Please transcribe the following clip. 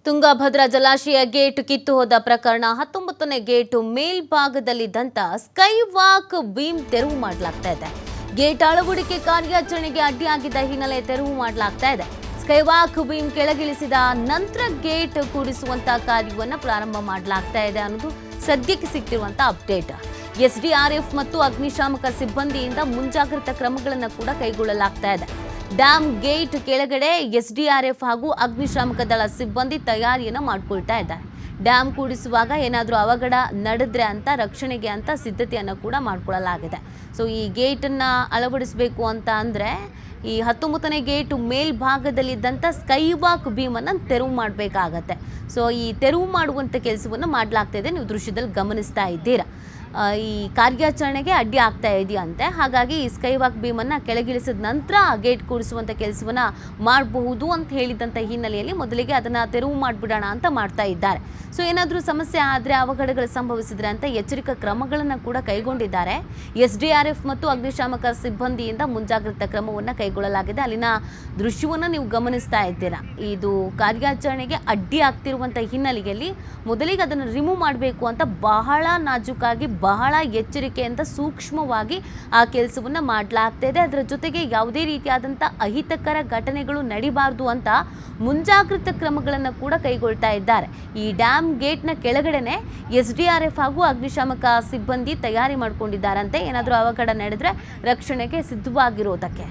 ತುಂಗಭದ್ರಾ ಜಲಾಶಯ ಗೇಟ್ ಕಿತ್ತು ಹೋದ ಪ್ರಕರಣ 19ನೇ ಗೇಟ್ ಮೇಲ್ಭಾಗದಲ್ಲಿದ್ದಂತ ಸ್ಕೈ ವಾಕ್ ಬೀಮ್ ತೆರವು ಮಾಡಲಾಗ್ತಾ ಇದೆ. ಗೇಟ್ ಅಳವಡಿಕೆ ಕಾರ್ಯಾಚರಣೆಗೆ ಅಡ್ಡಿಯಾಗಿದ್ದ ಹಿನ್ನೆಲೆ ತೆರವು ಮಾಡಲಾಗ್ತಾ ಇದೆ. ಸ್ಕೈ ವಾಕ್ ಬೀಮ್ ಕೆಳಗಿಳಿಸಿದ ನಂತರ ಗೇಟ್ ಕೂಡಿಸುವಂತ ಕಾರ್ಯವನ್ನು ಪ್ರಾರಂಭ ಮಾಡಲಾಗ್ತಾ ಇದೆ ಅನ್ನೋದು ಸದ್ಯಕ್ಕೆ ಸಿಕ್ಕಿರುವಂತ ಅಪ್ಡೇಟ್. ಎಸ್ಡಿಆರ್ಎಫ್ ಮತ್ತು ಅಗ್ನಿಶಾಮಕ ಸಿಬ್ಬಂದಿಯಿಂದ ಮುಂಜಾಗ್ರತಾ ಕ್ರಮಗಳನ್ನು ಕೂಡ ಕೈಗೊಳ್ಳಲಾಗ್ತಾ ಇದೆ. ಡ್ಯಾಮ್ ಗೇಟ್ ಕೆಳಗಡೆ ಎಸ್ಡಿಆರ್ಎಫ್ ಹಾಗೂ ಅಗ್ನಿಶಾಮಕ ದಳ ಸಿಬ್ಬಂದಿ ತಯಾರಿಯನ್ನು ಮಾಡಿಕೊಳ್ತಾ ಇದ್ದಾರೆ. ಡ್ಯಾಮ್ ಕೂಡಿಸುವಾಗ ಏನಾದರೂ ಅವಘಡ ನಡೆದ್ರೆ ಅಂತ ರಕ್ಷಣೆಗೆ ಅಂತ ಸಿದ್ಧತೆಯನ್ನು ಕೂಡ ಮಾಡಿಕೊಳ್ಳಲಾಗಿದೆ. ಸೊ ಈ ಗೇಟನ್ನು ಅಳವಡಿಸಬೇಕು ಅಂತ ಅಂದರೆ ಈ 19ನೇ ಗೇಟ್ ಮೇಲ್ಭಾಗದಲ್ಲಿದ್ದಂಥ ಸ್ಕೈ ವಾಕ್ ಬೀಮನ್ನು ತೆರವು ಮಾಡಬೇಕಾಗತ್ತೆ. ಸೊ ಈ ತೆರವು ಮಾಡುವಂಥ ಕೆಲಸವನ್ನು ಮಾಡಲಾಗ್ತಾ ಇದೆ. ನೀವು ದೃಶ್ಯದಲ್ಲಿ ಗಮನಿಸ್ತಾ ಇದ್ದೀರಾ. ಈ ಕಾರ್ಯಾಚರಣೆಗೆ ಅಡ್ಡಿ ಆಗ್ತಾ ಇದೆಯಂತೆ. ಹಾಗಾಗಿ ಈ ಸ್ಕೈ ವಾಕ್ ಬೀಮನ್ನು ಕೆಳಗಿಳಿಸಿದ ನಂತರ ಗೇಟ್ ಕೂಡಿಸುವಂಥ ಕೆಲಸವನ್ನು ಮಾಡಬಹುದು ಅಂತ ಹೇಳಿದಂಥ ಹಿನ್ನೆಲೆಯಲ್ಲಿ ಮೊದಲಿಗೆ ಅದನ್ನು ತೆರವು ಮಾಡಿಬಿಡೋಣ ಅಂತ ಮಾಡ್ತಾ ಇದ್ದಾರೆ. ಸೊ ಏನಾದರೂ ಸಮಸ್ಯೆ ಆದರೆ ಅವಘಡಗಳು ಸಂಭವಿಸಿದ್ರೆ ಅಂತ ಎಚ್ಚರಿಕಾ ಕ್ರಮಗಳನ್ನು ಕೂಡ ಕೈಗೊಂಡಿದ್ದಾರೆ. ಎಸ್ಡಿಆರ್ಎಫ್ ಮತ್ತು ಅಗ್ನಿಶಾಮಕ ಸಿಬ್ಬಂದಿಯಿಂದ ಮುಂಜಾಗ್ರತಾ ಕ್ರಮವನ್ನು ಕೈಗೊಳ್ಳಲಾಗಿದೆ. ಅಲ್ಲಿನ ದೃಶ್ಯವನ್ನು ನೀವು ಗಮನಿಸ್ತಾ ಇದ್ದೀರಾ. ಇದು ಕಾರ್ಯಾಚರಣೆಗೆ ಅಡ್ಡಿ ಆಗ್ತಿರುವಂಥ ಹಿನ್ನೆಲೆಯಲ್ಲಿ ಮೊದಲಿಗೆ ಅದನ್ನು ರಿಮೂವ್ ಮಾಡಬೇಕು ಅಂತ ಬಹಳ ನಾಜೂಕಾಗಿ ಬಹಳ ಎಚ್ಚರಿಕೆಯಿಂದ ಸೂಕ್ಷ್ಮವಾಗಿ ಆ ಕೆಲಸವನ್ನು ಮಾಡಲಾಗ್ತಾ ಇದೆ. ಅದರ ಜೊತೆಗೆ ಯಾವುದೇ ರೀತಿಯಾದಂಥ ಅಹಿತಕರ ಘಟನೆಗಳು ನಡಿಬಾರ್ದು ಅಂತ ಮುಂಜಾಗ್ರತಾ ಕ್ರಮಗಳನ್ನು ಕೂಡ ಕೈಗೊಳ್ತಾ ಇದ್ದಾರೆ. ಈ ಡ್ಯಾಮ್ ಗೇಟ್ನ ಕೆಳಗಡೆನೆ ಎಸ್ಡಿಆರ್ಎಫ್ ಹಾಗೂ ಅಗ್ನಿಶಾಮಕ ಸಿಬ್ಬಂದಿ ತಯಾರಿ ಮಾಡ್ಕೊಂಡಿದ್ದಾರಂತೆ. ಏನಾದರೂ ಅವಘಡ ನಡೆದರೆ ರಕ್ಷಣೆಗೆ ಸಿದ್ಧವಾಗಿರೋದಕ್ಕೆ.